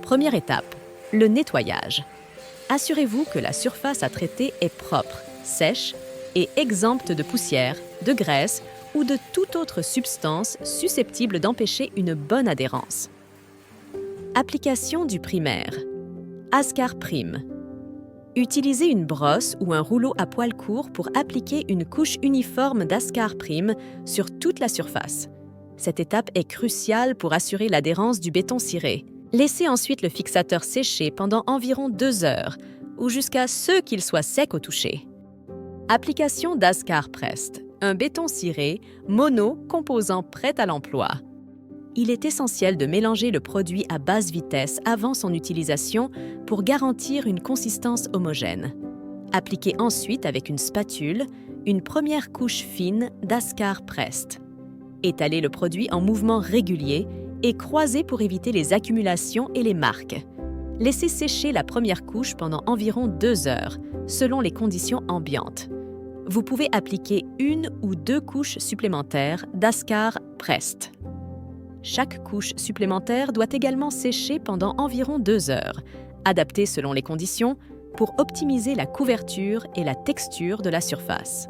Première étape, le nettoyage. Assurez-vous que la surface à traiter est propre, sèche et exempte de poussière, de graisse ou de toute autre substance susceptible d'empêcher une bonne adhérence. Application du primaire. Ascar Prime. Utilisez une brosse ou un rouleau à poils courts pour appliquer une couche uniforme d'Ascar Prime sur toute la surface. Cette étape est cruciale pour assurer l'adhérence du béton ciré. Laissez ensuite le fixateur sécher pendant environ 2 heures ou jusqu'à ce qu'il soit sec au toucher. Application d'Ascar Prest, un béton ciré mono composant prêt à l'emploi. Il est essentiel de mélanger le produit à basse vitesse avant son utilisation pour garantir une consistance homogène. Appliquez ensuite avec une spatule une première couche fine d'Ascar Prest. Étalez le produit en mouvement régulier et croisez pour éviter les accumulations et les marques. Laissez sécher la première couche pendant environ 2 heures, selon les conditions ambiantes. Vous pouvez appliquer 1 ou 2 couches supplémentaires d'Ascar Prest. Chaque couche supplémentaire doit également sécher pendant environ 2 heures, adaptée selon les conditions, pour optimiser la couverture et la texture de la surface.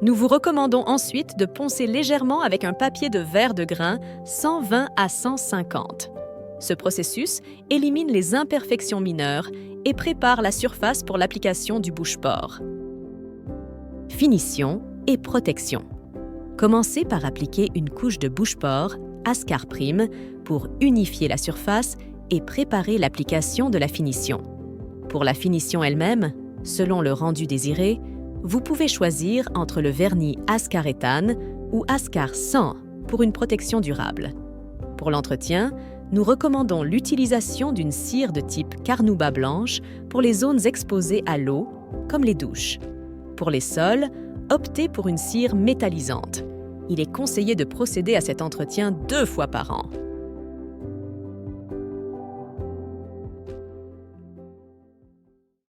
Nous vous recommandons ensuite de poncer légèrement avec un papier de verre de grain 120 à 150. Ce processus élimine les imperfections mineures et prépare la surface pour l'application du bouche-port. Finition et protection. Commencez par appliquer une couche de bouche-port Ascar Prime pour unifier la surface et préparer l'application de la finition. Pour la finition elle-même, selon le rendu désiré, vous pouvez choisir entre le vernis Ascar Éthane ou Ascar 100 pour une protection durable. Pour l'entretien, nous recommandons l'utilisation d'une cire de type Carnauba blanche pour les zones exposées à l'eau, comme les douches. Pour les sols, optez pour une cire métallisante. Il est conseillé de procéder à cet entretien 2 fois par an.